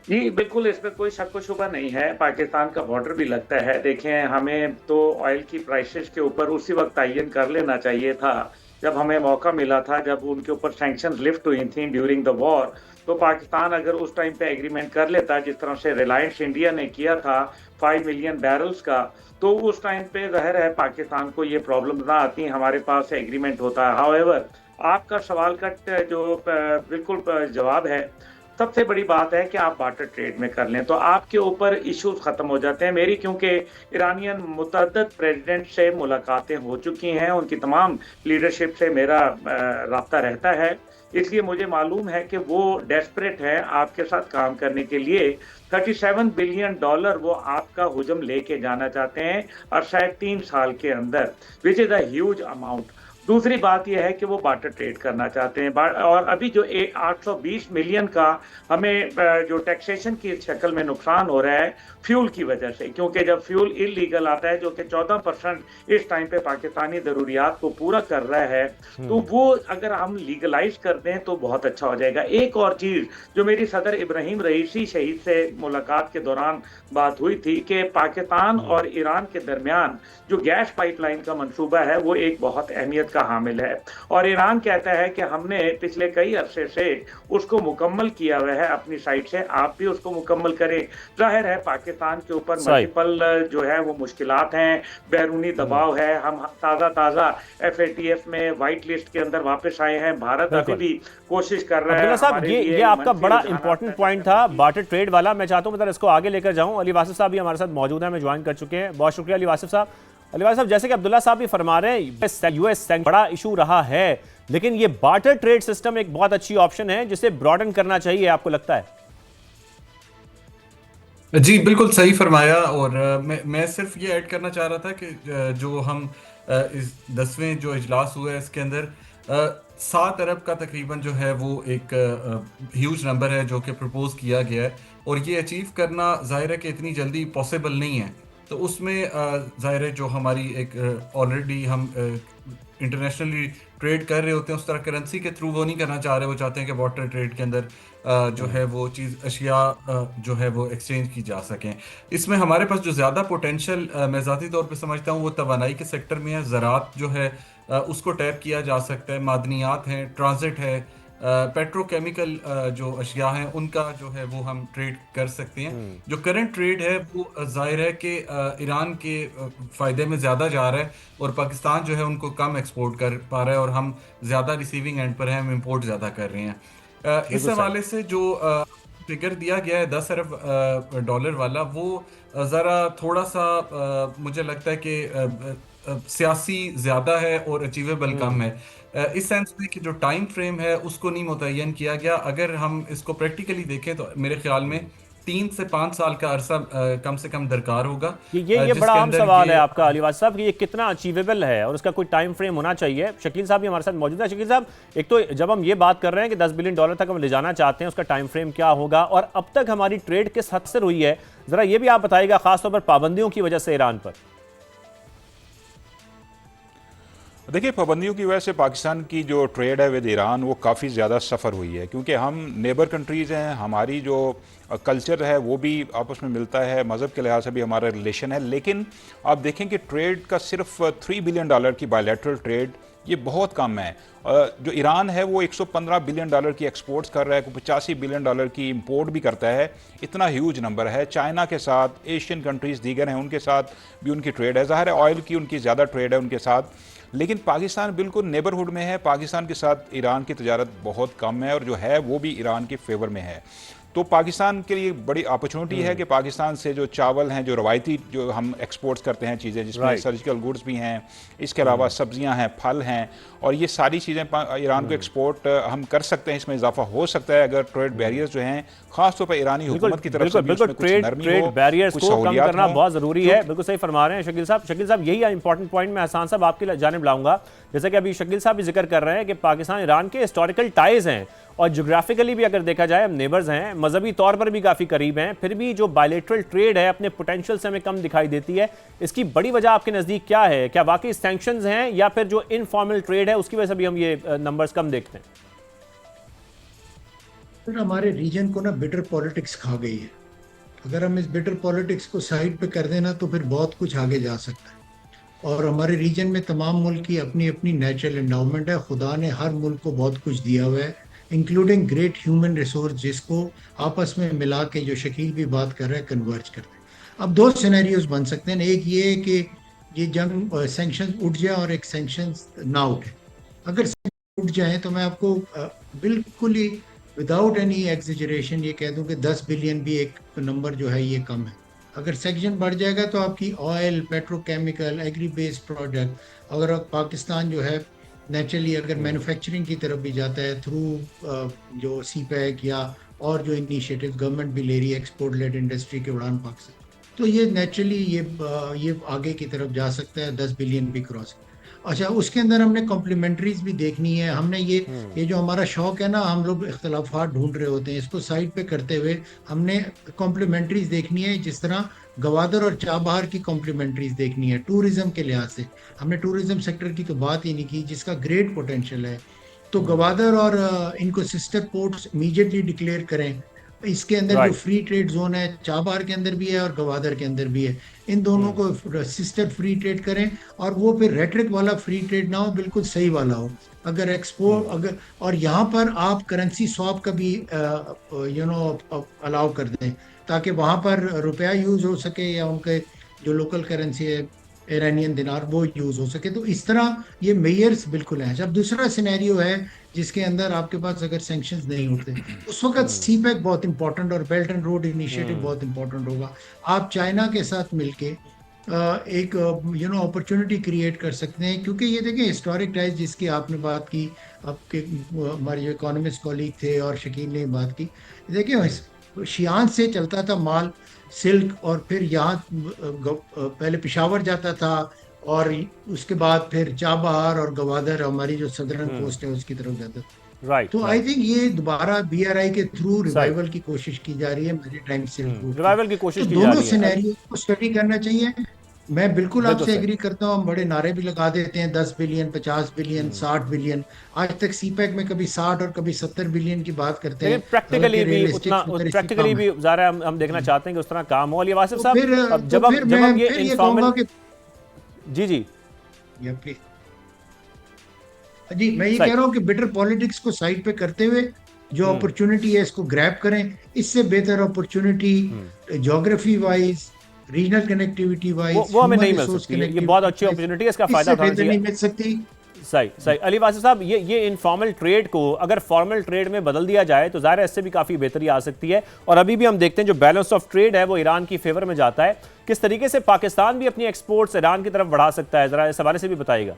जी बिल्कुल, इसमें कोई शक व शुबा नहीं है। पाकिस्तान का बॉर्डर भी लगता है। देखें, हमें तो ऑयल की प्राइसेस के ऊपर उसी वक्त तयन कर लेना चाहिए था जब हमें मौका मिला था, जब उनके ऊपर सैंक्शंस लिफ्ट हुई थी ड्यूरिंग द वॉर। तो पाकिस्तान अगर उस टाइम पे एग्रीमेंट कर लेता, जिस तरह से रिलायंस इंडिया ने किया था 5 मिलियन बैरल्स का, तो उस टाइम पे ज़ाहिर है पाकिस्तान को ये प्रॉब्लम ना आती, हमारे पास एग्रीमेंट होता है। हाउएवर, आपका सवाल का जो बिल्कुल जवाब है, सबसे बड़ी बात है कि आप बार्टर ट्रेड में कर लें तो आपके ऊपर इश्यूज खत्म हो जाते हैं। मेरी क्योंकि ईरानियन मुतअद्दिद प्रेसिडेंट से मुलाकातें हो चुकी हैं, उनकी तमाम लीडरशिप से मेरा राब्ता रहता है, इसलिए मुझे मालूम है कि वो डेस्परेट है आपके साथ काम करने के लिए। $37 बिलियन वो आपका हुजम लेके जाना चाहते हैं, और शायद 3 साल के अंदर, which is a huge amount. दूसरी बात यह है कि वो बार्टर ट्रेड करना चाहते हैं, और अभी जो 820 मिलियन का हमें जो टैक्सेशन की शक्ल में नुकसान हो रहा है फ्यूल की वजह से, क्योंकि जब फ्यूल इलीगल आता है, जो कि 14% इस टाइम पे पाकिस्तानी ज़रूरियात को पूरा कर रहा है, तो वो अगर हम लीगलाइज कर दें तो बहुत अच्छा हो जाएगा। एक और चीज़ जो मेरी सदर इब्राहिम रईसी शहीद से मुलाकात के दौरान बात हुई थी कि पाकिस्तान और ईरान के दरमियान जो गैस पाइपलाइन का मंसूबा है वो एक बहुत अहमियत का हामिल है, और ईरान कहता है कि हमने पिछले कई अरसे से उसको मुकम्मल किया हुआ है अपनी साइड से, आप भी उसको मुकम्मल करें। जाहिर है पाकिस्तान के ऊपर मल्टीपल जो है वो मुश्किलात हैं, बैरूनी दबाव है, हम ताज़ा FATF में वाइट लिस्ट के अंदर वापस आए हैं, भारत अभी भी कोशिश कर रहा है। अब्दुल्ला साहब, ये आपका बड़ा इंपॉर्टेंट पॉइंट था बार्टर ट्रेड वाला। मैं चाहता हूं इसको आगे लेकर जाऊं। अली वासिफ साहब भी हमारे साथ मौजूद हैं, हमें ज्वाइन कर चुके हैं। बहुत शुक्रिया अली वासिफ साहब। अली वासिफ साहब, जैसे कि अब्दुल्ला साहब भी फरमा रहे हैं, यूएस बड़ा इशू रहा है, लेकिन ये बार्टर ट्रेड सिस्टम एक बहुत अच्छी ऑप्शन है जिसे ब्रॉडन करना चाहिए, आपको लगता है? जी बिल्कुल सही फरमाया। और मैं सिर्फ ये ऐड करना चाह रहा था कि जो हम इस 10वें जो इजलास हुआ है इसके अंदर 7 अरब का तकरीबन जो है वो एक ह्यूज नंबर है जो कि प्रपोज किया गया है, और ये अचीव करना ज़ाहिर है कि इतनी जल्दी पॉसिबल नहीं है। तो उसमें ज़ाहिर है जो हमारी एक ऑलरेडी हम इंटरनेशनली ट्रेड कर रहे होते हैं उस तरह करेंसी के थ्रू वो नहीं करना चाह रहे, वो चाहते हैं कि वाटर ट्रेड के अंदर जो है वो चीज़ अशिया जो है वो एक्सचेंज की जा सकें। इसमें हमारे पास जो ज़्यादा पोटेंशियल मैं ज़ाती तौर पे समझता हूँ वो तवानाई के सेक्टर में है। ज़राअत जो है उसको टैप किया जा सकता है, मादनियात हैं, ट्रांजिट है, पेट्रोकेमिकल जो अशिया हैं उनका जो है वो हम ट्रेड कर सकते हैं। जो करंट ट्रेड है वो जाहिर है कि ईरान के फ़ायदे में ज़्यादा जा रहा है, और पाकिस्तान जो है उनको कम एक्सपोर्ट कर पा रहा है, और हम ज़्यादा रिसीविंग एंड पर हैं, हम इम्पोर्ट ज़्यादा कर रहे हैं। इस हवाले से जो फिगर दिया गया है 10 अरब डॉलर वाला, वो ज़रा थोड़ा सा मुझे लगता है कि सियासी ज़्यादा है और अचीवेबल कम है, इस सेंस में कि जो टाइम फ्रेम है उसको नहीं मुतय्यन किया गया। अगर हम इसको प्रैक्टिकली देखें तो मेरे ख्याल में 3 से 5 साल का अरसा कम से कम दरकार होगा। ये बड़ा अहम सवाल है आपका अली वासिफ साहब कि ये कितना अचीवेबल है और उसका कोई टाइम फ्रेम होना चाहिए। शकील साहब भी हमारे साथ मौजूद है। शकील साहब, एक तो जब हम ये बात कर रहे हैं कि $10 बिलियन तक हम ले जाना चाहते हैं, उसका टाइम फ्रेम क्या होगा, और अब तक हमारी ट्रेड किस हद से हुई है, जरा ये भी आप बताइएगा, खासतौर पर पाबंदियों की वजह से ईरान पर। देखिए, पाबंदियों की वजह से पाकिस्तान की जो ट्रेड है विद ईरान वो काफ़ी ज़्यादा सफ़र हुई है, क्योंकि हम नेबर कंट्रीज़ हैं, हमारी जो कल्चर है वो भी आपस में मिलता है, मज़हब के लिहाज से भी हमारा रिलेशन है। लेकिन आप देखें कि ट्रेड का सिर्फ $3 बिलियन की बायलैटरल ट्रेड ये बहुत कम है। जो ईरान है वो $115 बिलियन की एक्सपोर्ट्स कर रहा है, $85 बिलियन की इंपोर्ट भी करता है। इतना ह्यूज नंबर है। चाइना के साथ, एशियन कंट्रीज़ दीगर हैं उनके साथ भी उनकी ट्रेड है। ज़ाहिर है ऑयल की उनकी ज़्यादा ट्रेड है उनके साथ, लेकिन पाकिस्तान बिल्कुल नेबरहुड में है। पाकिस्तान के साथ ईरान की तजारत बहुत कम है, और जो है वो भी ईरान के फेवर में है। तो पाकिस्तान के लिए बड़ी अपॉर्चुनिटी है कि पाकिस्तान से जो चावल हैं, जो रवायती जो हम एक्सपोर्ट्स करते हैं चीज़ें, जिसमें सर्जिकल गुड्स भी हैं, इसके अलावा सब्जियां हैं, फल हैं, और ये सारी चीज़ें ईरान को एक्सपोर्ट हम कर सकते हैं। इसमें इजाफा हो सकता है अगर ट्रेड बैरियर्स जो हैं खासतौर पर ईरानी हुकूमत की तरफ से ट्रेड बैरियर्स को कम करना बहुत ज़रूरी है। बिल्कुल सही फरमा रहे हैं शकील साहब। शकील साहब, यही इंपॉर्टेंट पॉइंट मैं हसन साहब आपकी जानिब लाऊंगा। जैसे कि अभी शकील साहब भी जिक्र कर रहे हैं कि पाकिस्तान ईरान के हिस्टोरिकल टाइज हैं, और ज्योग्राफिकली भी अगर देखा जाए हम नेबर्स हैं, मजहबी तौर पर भी काफ़ी करीब हैं, फिर भी जो बायलैटरल ट्रेड है अपने पोटेंशियल से हमें कम दिखाई देती है। इसकी बड़ी वजह आपके नज़दीक क्या है? क्या वाकई सैंक्शंस हैं, या फिर जो इनफॉर्मल ट्रेड है उसकी वजह से भी हम ये नंबर्स कम देखते हैं? फिर हमारे रीजन को ना बिटर पॉलिटिक्स खा गई है। अगर हम इस बिटर पॉलिटिक्स को साइड पे कर देना तो फिर बहुत कुछ आगे जा सकता है। और हमारे रीजन में तमाम मुल्क की अपनी अपनी नेचुरल एंडाउमेंट है। खुदा ने हर मुल्क को बहुत कुछ दिया हुआ है, इंक्लूडिंग ग्रेट ह्यूमन रिसोर्स, जिसको आपस में मिला के, जो शकील भी बात कर रहा है, कन्वर्ज करते हैं। अब दो सिनेरियोज बन सकते हैं। एक ये है कि ये जंग सैंक्शन उठ जाए और एक सैंक्शन ना उठे। अगर sanction उठ जाए तो मैं आपको बिल्कुल ही विदाउट एनी एग्जिजरेशन ये कह दूं कि 10 बिलियन भी एक नंबर जो है ये कम है। अगर सेक्शन बढ़ जाएगा तो आपकी oil, petrochemical, agri based product, अगर अब पाकिस्तान जो है नेचुरली अगर मैन्युफैक्चरिंग की तरफ भी जाता है थ्रू जो सी पैक या और जो इनिशिएटिव गवर्नमेंट भी ले रही है, एक्सपोर्ट लेड इंडस्ट्री के उड़ान पाकिस्तान, तो ये नेचुरली ये आगे की तरफ जा सकता है, 10 बिलियन भी क्रॉस। अच्छा, उसके अंदर हमने कॉम्प्लीमेंट्रीज भी देखनी है। हमने ये जो हमारा शौक है ना, हम लोग इख्तलाफात ढूंढ रहे होते हैं, इसको साइड पे करते हुए हमने कॉम्प्लीमेंट्रीज देखनी है। जिस तरह गवादर और चाबहार की कॉम्प्लीमेंट्रीज देखनी है टूरिज्म के लिहाज से। हमने टूरिज्म सेक्टर की तो बात ही नहीं की, जिसका ग्रेट पोटेंशियल है। तो गवादर और इनको सिस्टर पोर्ट्स इमीडिएटली डिक्लेयर करें। इसके अंदर जो राइट। फ्री ट्रेड जोन है चाबहार के अंदर भी है और गवादर के अंदर भी है, इन दोनों को सिस्टर फ्री ट्रेड करें। और वो फिर रेटरिक वाला फ्री ट्रेड ना हो, बिल्कुल सही वाला हो। अगर एक्सपोर्ट अगर और यहाँ पर आप करेंसी स्वैप का भी अलाउ कर दें, ताकि वहाँ पर रुपया यूज हो सके या उनके जो लोकल करेंसी है ईरानियन दिनार वो यूज हो सके। तो इस तरह ये मेयर्स बिल्कुल हैं। जब दूसरा सिनेरियो है जिसके अंदर आपके पास अगर सैंक्शंस नहीं होते, उस वक्त सी पैक बहुत इंपॉर्टेंट और बेल्ट एंड रोड इनिशिएटिव बहुत इंपॉर्टेंट होगा। आप चाइना के साथ मिलके एक अपॉर्चुनिटी क्रिएट कर सकते हैं, क्योंकि ये देखिए हिस्टोरिक टाइज जिसकी आपने बात की, आपके हमारे जो इकोनॉमिस्ट कॉलीग थे और शकील ने बात की, देखिए शियान से चलता था माल, सिल्क, और फिर यहाँ पहले पिशावर जाता था और उसके बाद फिर चाबहार और गवादर हमारी जो सदर्न कोस्ट है उसकी तरफ जाता था। राइट। तो आई थिंक ये दोबारा बीआरआई के थ्रू सही। रिवाइवल की कोशिश की जा रही है, मेरे टाइम सिल्क रूट की। रिवाइवल की तो कोशिश की जा दोनों रही है। सिनेरियो को स्टडी करना चाहिए। मैं बिल्कुल बिल्कुल आपसे सही। एग्री करता हूँ। हम बड़े नारे भी लगा देते हैं 10 बिलियन, 50 बिलियन, 60 बिलियन। आज तक सीपैक में कभी 60 और कभी 70 बिलियन की बात करते लेकिन हैं, प्रैक्टिकली हालांकि भी रियलिस्टिक उतना फिगर इससे प्रैक्टिकली कम भी है। ज़ाहिर है हम देखना चाहते हैं कि उस तरह काम हो। अली वासिफ तो साहब, फिर अब तो फिर जब मैं हम ये फिर ये इनफॉर्मल, कहूंगा कि जी जी या प्लीज जी, मैं ये सही। कह रहा हूँ कि बेटर पॉलिटिक्स को साइड पे करते हुए जो अपॉर्चुनिटी है इसको ग्रैब करें। इससे बेहतर opportunity geography wise, regional connectivity wise, वो हमें ह्यूमन नहीं मिल रिसोर्स सकती है। ये बहुत अच्छी कनेक्टिविटी वाइज अपॉर्चुनिटी है, इसका फायदा इससे उठाना बेहतर नहीं चाहिए। मिल सकती। सही सही। अली वासिफ साहब, ये इनफॉर्मल ट्रेड को अगर फॉर्मल ट्रेड में बदल दिया जाए तो ज़ाहिर है इससे भी काफ़ी बेहतरी आ सकती है। और अभी भी हम देखते हैं जो बैलेंस ऑफ ट्रेड है वो ईरान की फेवर में जाता है। किस तरीके से पाकिस्तान भी अपनी एक्सपोर्ट्स ईरान की तरफ बढ़ा सकता है, ज़रा इस हवाले से भी बताइएगा।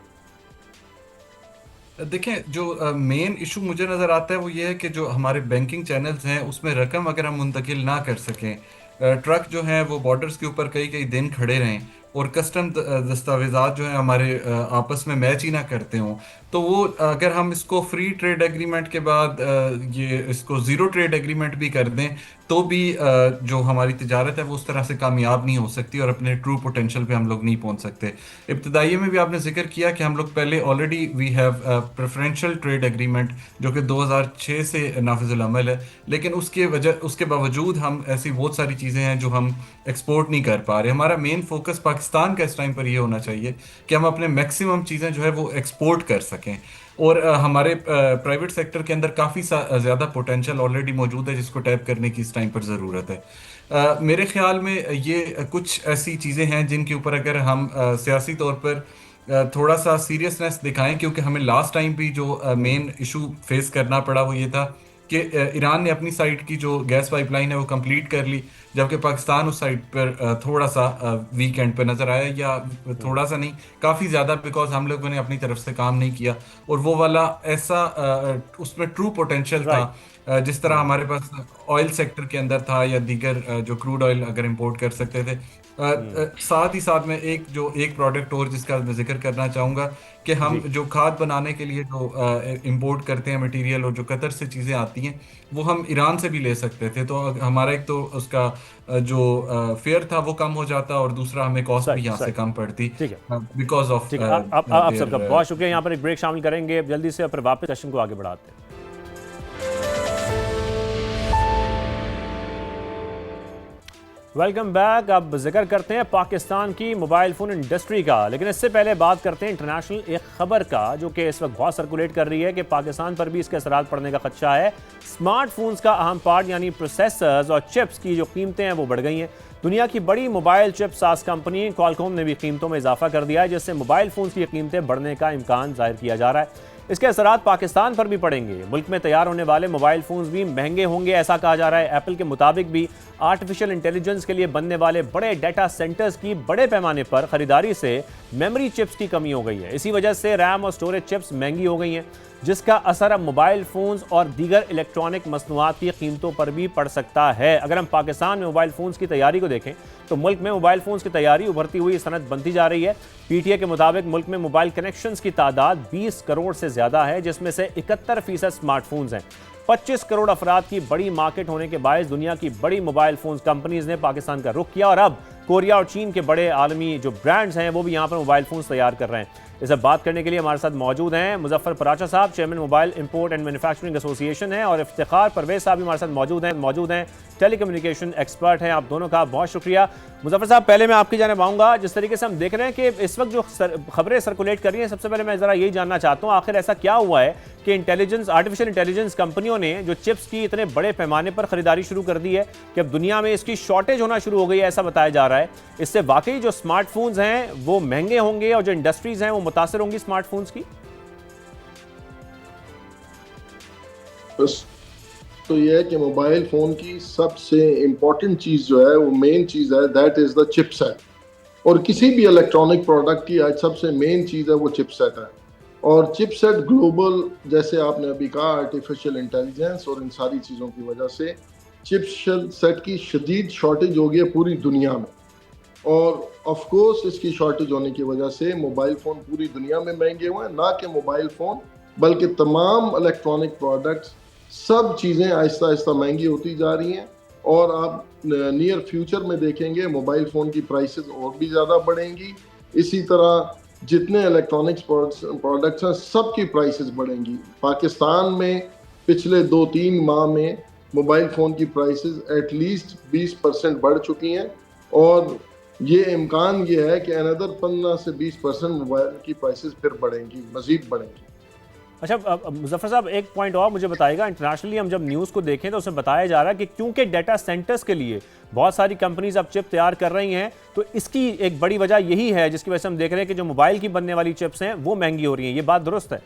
देखें, जो मेन इशू मुझे नज़र आता है वो ये है कि जो हमारे बैंकिंग चैनल्स हैं उसमें रकम अगर हम मुंतकिल ना कर सकें, ट्रक जो हैं वो बॉर्डर्स के ऊपर कई कई दिन खड़े रहें और कस्टम दस्तावेजात जो हैं हमारे आपस में मैच ही ना करते हों, तो वो अगर हम इसको फ्री ट्रेड एग्रीमेंट के बाद ये इसको ज़ीरो ट्रेड एग्रीमेंट भी कर दें तो भी जो हमारी तिजारत है वो उस तरह से कामयाब नहीं हो सकती और अपने ट्रू पोटेंशियल पे हम लोग नहीं पहुंच सकते। इब्तदाई में भी आपने जिक्र किया कि हम लोग पहले already we have preferential trade agreement जो कि 2006 से नाफिजुल अमल है, लेकिन उसके बावजूद हम ऐसी बहुत सारी चीज़ें हैं जो हम एक्सपोर्ट नहीं कर पा रहे। हमारा मेन फोकस पाकिस्तान का इस टाइम पर ये होना चाहिए कि हम अपने मैक्सिमम चीज़ें जो है वो एक्सपोर्ट कर सकें। और हमारे प्राइवेट सेक्टर के अंदर काफ़ी ज़्यादा पोटेंशियल ऑलरेडी मौजूद है जिसको टैप करने की इस टाइम पर ज़रूरत है। मेरे ख्याल में ये कुछ ऐसी चीज़ें हैं जिनके ऊपर अगर हम सियासी तौर पर थोड़ा सा सीरियसनेस दिखाएं, क्योंकि हमें लास्ट टाइम भी जो मेन इशू फेस करना पड़ा वो ये था कि ईरान ने अपनी साइड की जो गैस पाइपलाइन है वो कंप्लीट कर ली, जबकि पाकिस्तान उस साइड पर थोड़ा सा वीकेंड पे नज़र आया, या थोड़ा सा नहीं काफ़ी ज़्यादा, बिकॉज हम लोगों ने अपनी तरफ से काम नहीं किया। और वो वाला ऐसा उसमें ट्रू पोटेंशियल था राइट। जिस तरह हमारे पास ऑयल सेक्टर के अंदर था या दीगर जो क्रूड ऑयल अगर इंपोर्ट कर सकते थे। साथ ही साथ में एक प्रोडक्ट और जिसका मैं जिक्र करना चाहूँगा कि हम जी जो खाद बनाने के लिए जो इंपोर्ट करते हैं मटेरियल और जो कतर से चीज़ें आती हैं वो हम ईरान से भी ले सकते थे, तो हमारा एक तो उसका जो फेयर था वो कम हो जाता और दूसरा हमें कॉस्ट भी सही यहाँ से सही। कम पड़ती ठीक है, बिकॉज ऑफ ठीक है। आप सबका बहुत शुक्रिया। यहाँ पर एक ब्रेक शामिल करेंगे जल्दी से, फिर वापस सेशन को आगे बढ़ाते हैं। Welcome back. अब जिक्र करते हैं पाकिस्तान की मोबाइल फ़ोन इंडस्ट्री का, लेकिन इससे पहले बात करते हैं इंटरनेशनल एक खबर का जो कि इस वक्त बहुत सर्कुलेट कर रही है कि पाकिस्तान पर भी इसके असरात पड़ने का खदशा है। स्मार्टफोन्स का अहम पार्ट यानी प्रोसेसर्स और चिप्स की जो कीमतें हैं वो बढ़ गई हैं। दुनिया की बड़ी मोबाइल चिप साज कंपनी क्वालकॉम ने भी कीमतों में इजाफा कर दिया है, जिससे मोबाइल फ़ोन्स की कीमतें बढ़ने का इम्कान जाहिर किया जा रहा है। इसके असरात पाकिस्तान पर भी पड़ेंगे। मुल्क में तैयार होने वाले मोबाइल फ़ोन्स भी महंगे होंगे, ऐसा कहा जा रहा है। एप्पल के मुताबिक भी आर्टिफिशियल इंटेलिजेंस के लिए बनने वाले बड़े डाटा सेंटर्स की बड़े पैमाने पर खरीदारी से मेमोरी चिप्स की कमी हो गई है। इसी वजह से रैम और स्टोरेज चिप्स महंगी हो गई हैं, जिसका असर अब मोबाइल फ़ोन्स और दीगर इलेक्ट्रॉनिक मसनूआत की कीमतों पर भी पड़ सकता है। अगर हम पाकिस्तान में मोबाइल फ़ोन्स की तैयारी को देखें तो मुल्क में मोबाइल फ़ोन्स की तैयारी उभरती हुई सनत बनती जा रही है। पीटीए के मुताबिक मुल्क में मोबाइल कनेक्शंस की तादाद 20 करोड़ से ज़्यादा है, जिसमें से 71% स्मार्टफोन्स हैं। 25 करोड़ अफराद की बड़ी मार्केट होने के बायस दुनिया की बड़ी मोबाइल फ़ोन्स कंपनीज ने पाकिस्तान का रुख किया और अब कोरिया और चीन के बड़े आलमी जो ब्रांड्स हैं वो भी यहाँ पर मोबाइल फ़ोन्स तैयार कर रहे हैं। इसे बात करने के लिए हमारे साथ मौजूद हैं मुजफ्फर पराचा साहब, chairman mobile import and manufacturing association है, और इफ्तिखार परवेज साहब भी हमारे साथ मौजूद हैं टेलीकम्युनिकेशन एक्सपर्ट हैं। आप दोनों का बहुत शुक्रिया। मुजफ्फर साहब, पहले मैं आपकी जानिब आऊँगा। जिस तरीके से हम देख रहे हैं कि इस वक्त जो खबरें सर्कुलेट कर रही हैं, सबसे पहले मैं ज़रा यही जानना चाहता हूँ आखिर ऐसा क्या हुआ है कि आर्टिफिशियल इंटेलिजेंस कंपनियों ने जो चिप्स की इतने बड़े पैमाने पर खरीदारी शुरू कर दी है कि अब दुनिया में इसकी शॉर्टेज होना शुरू हो गई है, ऐसा बताया जा रहा है। इससे वाकई जो स्मार्टफोन्स हैं वो महंगे होंगे और जो इंडस्ट्रीज हैं वो मुतासर होंगी स्मार्टफोन्स की? तो यह है कि मोबाइल फोन की सबसे इम्पोर्टेंट चीज जो है वो मेन चीज है, दैट इज द चिपसेट। और किसी भी इलेक्ट्रॉनिक प्रोडक्ट की आज सबसे मेन चीज है वो चिपसेट है। और चिपसेट ग्लोबल, जैसे आपने अभी कहा, आर्टिफिशियल इंटेलिजेंस और इन सारी चीज़ों की वजह से चिपसेट की शदीद शॉर्टेज हो गई है पूरी दुनिया में। और ऑफ कोर्स इसकी शॉर्टेज होने की वजह से मोबाइल फ़ोन पूरी दुनिया में महंगे हुए हैं। ना कि मोबाइल फ़ोन बल्कि तमाम इलेक्ट्रॉनिक प्रोडक्ट्स, सब चीज़ें आहिस्ता आहिस्ता महंगी होती जा रही हैं। और आप नियर फ्यूचर में देखेंगे मोबाइल फ़ोन की प्राइसेस और भी ज़्यादा बढ़ेंगी। इसी तरह जितने इलेक्ट्रॉनिक्स प्रोडक्ट्स हैं सबकी प्राइसेस बढ़ेंगी। पाकिस्तान में पिछले 2-3 माह में मोबाइल फ़ोन की प्राइसेस एटलीस्ट 20% बढ़ चुकी हैं और ये इम्कान ये है कि अनदर 15 से 20% मोबाइल की प्राइसेस फिर बढ़ेंगी, मज़ीद बढ़ेंगी। अच्छा, मुजफ्फर साहब एक पॉइंट और मुझे बताइएगा। इंटरनेशनली हम जब न्यूज़ को देखें तो उसमें बताया जा रहा है कि क्योंकि डाटा सेंटर्स के लिए बहुत सारी कंपनीज अब चिप तैयार कर रही हैं, तो इसकी एक बड़ी वजह यही है जिसकी वजह से हम देख रहे हैं कि जो मोबाइल की बनने वाली चिप्स हैं वो महंगी हो रही हैं। ये बात दुरुस्त है?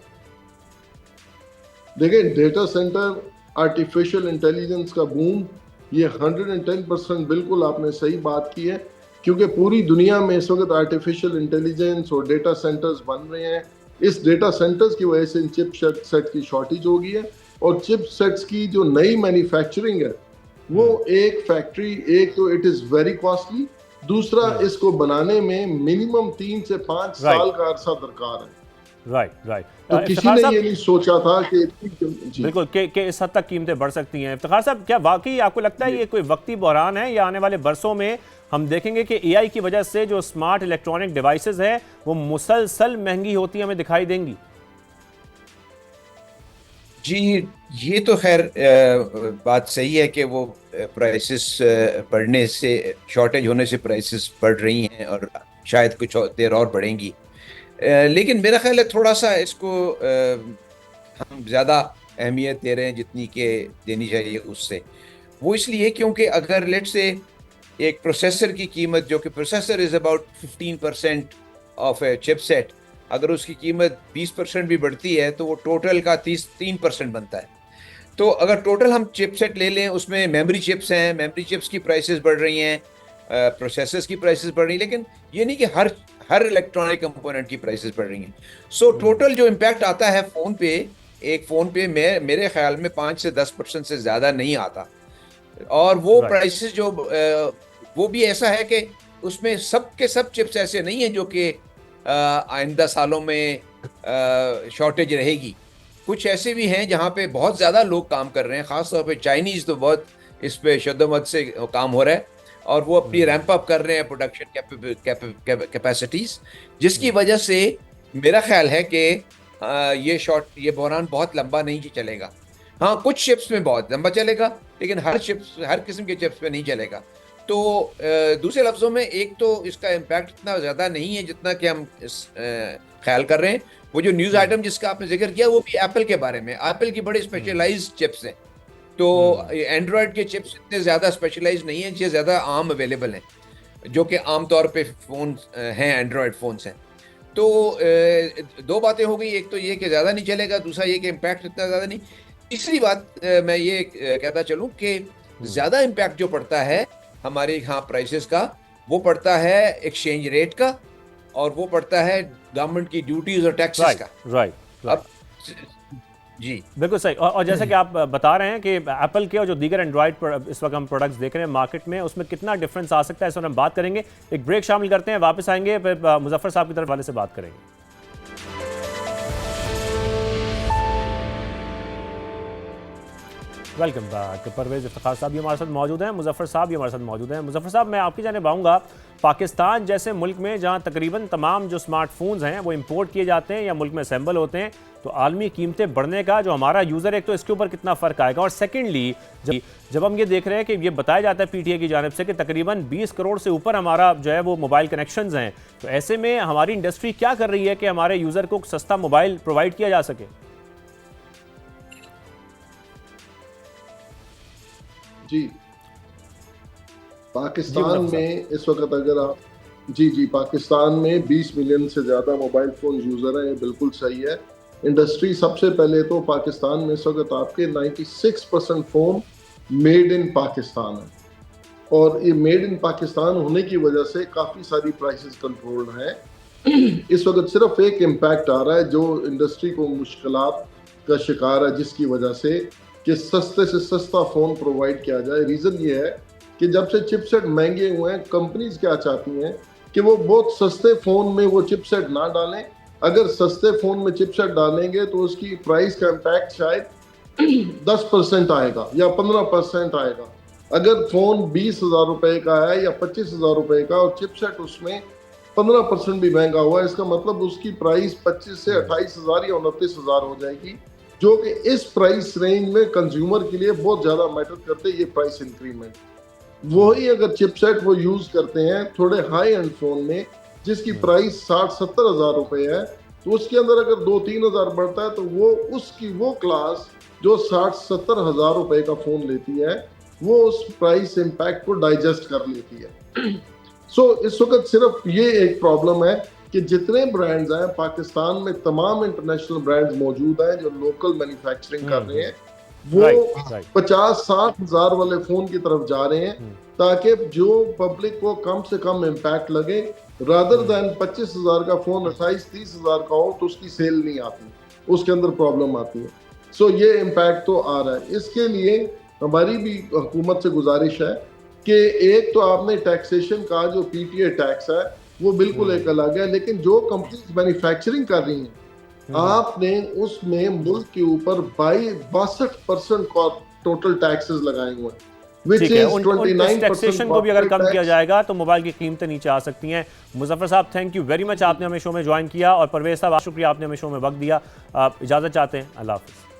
देखिए, डेटा सेंटर, आर्टिफिशियल इंटेलिजेंस का बूम, ये 110% बिल्कुल आपने सही बात की है, क्योंकि पूरी दुनिया में इस वक्त आर्टिफिशियल इंटेलिजेंस और डेटा सेंटर्स बन रहे हैं। इस डेटा सेंटर्स की वजह से इन चिप सेट की शॉर्टेज हो गई है। और चिप सेट्स की जो नई मैन्युफैक्चरिंग है वो एक फैक्ट्री, एक तो इट इज़ वेरी कॉस्टली, दूसरा इसको बनाने में मिनिमम 3 से 5 साल का अरसा दरकार है। राइट। तो किसी ने ये नहीं सोचा था कि बिल्कुल कि इस हद तक कीमतें बढ़ सकती हैं। इफ्तिखार साहब, क्या वाकई आपको लगता है ये कोई वक्ती बहरान है या आने वाले बरसों में हम देखेंगे कि एआई की वजह से जो स्मार्ट इलेक्ट्रॉनिक डिवाइसेस हैं वो मुसलसल महंगी होती हमें दिखाई देंगी? जी, ये तो खैर बात सही है कि वो प्राइसेस बढ़ने से, शॉर्टेज होने से प्राइसेस बढ़ रही हैं और शायद कुछ देर और बढ़ेंगी। लेकिन मेरा ख्याल है थोड़ा सा इसको हम ज़्यादा अहमियत दे रहे हैं जितनी के देनी चाहिए उससे। वो इसलिए क्योंकि अगर लेट से एक प्रोसेसर की कीमत, जो कि processor is about 15% of A chipset, अगर उसकी कीमत 20% भी बढ़ती है तो वो टोटल का 3% बनता है। तो अगर टोटल हम चिपसेट ले लें, उसमें मेमोरी चिप्स हैं, मेमोरी चिप्स की प्राइसेस बढ़ रही हैं, प्रोसेसर्स की प्राइसेस बढ़ रही हैं, लेकिन ये नहीं कि हर इलेक्ट्रॉनिक कंपोनेंट की प्राइसेस बढ़ रही हैं। सो टोटल जो इम्पैक्ट आता है फ़ोन पे, एक फ़ोन पे मेरे ख्याल में 5 से 10% से ज़्यादा नहीं आता। और वो प्राइसेस जो वो भी ऐसा है कि उसमें सब के सब चिप्स ऐसे नहीं हैं जो कि आइंदा सालों में शॉर्टेज रहेगी। कुछ ऐसे भी हैं जहाँ पे बहुत ज़्यादा लोग काम कर रहे हैं, ख़ास तौर पे चाइनीज़ तो बहुत इस पे शद्दोमत से काम हो रहा है और वो अपनी रैंप अप कर रहे हैं प्रोडक्शन कैपेसिटीज़, जिसकी वजह से मेरा ख्याल है कि ये बहरान बहुत लंबा नहीं चलेगा। हाँ, कुछ चिप्स में बहुत लंबा चलेगा, लेकिन हर किस्म के चिप्स में नहीं चलेगा। तो दूसरे लफ्जों में एक तो इसका इम्पैक्ट इतना ज्यादा नहीं है जितना कि हम ख्याल कर रहे हैं। वो जो न्यूज आइटम जिसका आपने जिक्र किया वो भी एप्पल के बारे में। एप्पल की बड़े स्पेशलाइज्ड चिप्स हैं, तो एंड्रॉयड के चिप्स इतने ज्यादा स्पेशलाइज्ड नहीं है, ये ज्यादा आम अवेलेबल हैं, जो कि आमतौर पे फोन हैं, एंड्रॉयड फोन्स हैं। तो दो बातें हो गई, एक तो ये कि ज़्यादा नहीं चलेगा, दूसरा ये कि इम्पैक्ट इतना ज़्यादा नहीं। तीसरी बात मैं ये कहता चलूँ कि ज़्यादा इम्पैक्ट जो पड़ता है हमारे यहाँ प्राइसेस का, वो पड़ता है एक्सचेंज रेट का, और वो पड़ता है गवर्नमेंट की ड्यूटीज और टैक्सेस का। राइट। अब जी बिल्कुल सही। और जैसा कि आप बता रहे हैं कि एप्पल के और जो दीगर एंड्रॉइड इस वक्त हम प्रोडक्ट्स देख रहे हैं मार्केट में, उसमें कितना डिफरेंस आ सकता है, इस पर हम बात करेंगे। एक ब्रेक शामिल करते हैं, वापस आएंगे, फिर मुजफ्फर साहब की तरफ वाले से बात करेंगे। Welcome back. परवेज इफ्तिखार साहब ये हमारे साथ मौजूद हैं, मुजफ्फर साहब भी हमारे साथ मौजूद हैं। मुजफ्फर साहब, मैं आपकी जानिब आऊँगा। पाकिस्तान जैसे मुल्क में जहाँ तकरीबन तमाम जो स्मार्टफोन्स हैं वो इंपोर्ट किए जाते हैं या मुल्क में असेंबल होते हैं, तो आलमी कीमतें बढ़ने का जो हमारा यूज़र, एक तो इसके ऊपर कितना फ़र्क आएगा, और सेकेंडली जब हम ये देख रहे हैं कि ये बताया जाता है पीटीए की जानिब से कि तकरीबन 20 करोड़ से ऊपर हमारा जो है वो मोबाइल कनेक्शंस हैं, तो ऐसे में हमारी इंडस्ट्री क्या कर रही है कि हमारे यूज़र को सस्ता मोबाइल प्रोवाइड किया जा सके? जी, पाकिस्तान में इस वक्त अगर आप जी पाकिस्तान में 20 मिलियन से ज़्यादा मोबाइल फ़ोन यूज़र हैं, ये बिल्कुल सही है। इंडस्ट्री सबसे पहले तो पाकिस्तान में इस वक्त आपके 96% फ़ोन मेड इन पाकिस्तान है, और ये मेड इन पाकिस्तान होने की वजह से काफ़ी सारी प्राइसेस कंट्रोल्ड हैं। इस वक्त सिर्फ एक इम्पैक्ट आ रहा है जो इंडस्ट्री को मुश्किलात का शिकार है, जिसकी वजह से कि सस्ते से सस्ता फ़ोन प्रोवाइड किया जाए। रीज़न ये है कि जब से चिपसेट महंगे हुए हैं, कंपनीज क्या चाहती हैं कि वो बहुत सस्ते फ़ोन में वो चिपसेट ना डालें। अगर सस्ते फ़ोन में चिपसेट डालेंगे तो उसकी प्राइस का इम्पैक्ट शायद 10% आएगा या 15% आएगा। अगर फ़ोन 20,000 रुपये का है या 25,000 रुपये का और चिपसेट उसमें 15% भी महंगा हुआ है, इसका मतलब उसकी प्राइस 25 से 28,000 या 29,000 हो जाएगी, जो कि इस प्राइस रेंज में कंज्यूमर के लिए बहुत ज़्यादा मैटर करते हैं ये प्राइस इंक्रीमेंट। वही अगर चिपसेट वो यूज़ करते हैं थोड़े हाई एंड फ़ोन में जिसकी प्राइस 60-70 हज़ार रुपये है, तो उसके अंदर अगर 2-3 हज़ार बढ़ता है तो वो उसकी वो क्लास जो 60-70 हज़ार रुपये का फ़ोन लेती है वो उस प्राइस इम्पैक्ट को डाइजेस्ट कर लेती है। सो इस वक्त सिर्फ ये एक प्रॉब्लम है कि जितने ब्रांड्स हैं पाकिस्तान में, तमाम इंटरनेशनल ब्रांड्स मौजूद हैं जो लोकल मैन्युफैक्चरिंग कर रहे हैं, वो 50-60 हज़ार वाले फ़ोन की तरफ जा रहे हैं ताकि जो पब्लिक को कम से कम इम्पैक्ट लगे, रादर दैन 25,000 का फ़ोन 28-30 हज़ार का हो तो उसकी सेल नहीं आती, उसके अंदर प्रॉब्लम आती है। सो ये इम्पैक्ट तो आ रहा है। इसके लिए हमारी भी हुकूमत से गुजारिश है कि एक तो आपने टैक्सेशन का जो पीटीए टैक्स है वो बिल्कुल एक अलग है, लेकिन जो कंपनीज मैन्युफैक्चरिंग कर रही हैं आपने उसमें मुल्क के ऊपर 62% का टोटल टैक्सेस लगाए हुए हैं, which ठीक है, is उन 29% टैक्सेशन को भी अगर कम corporate किया tax। जाएगा तो मोबाइल की कीमतें नीचे आ सकती हैं। मुजफ्फर साहब, थैंक यू वेरी मच, आपने हमें शो में ज्वाइन किया, और परवेज साहब शुक्रिया, आपने हमें शो में वक्त दिया। आप इजाज़त चाहते हैं, अल्लाह हाफ़िज़।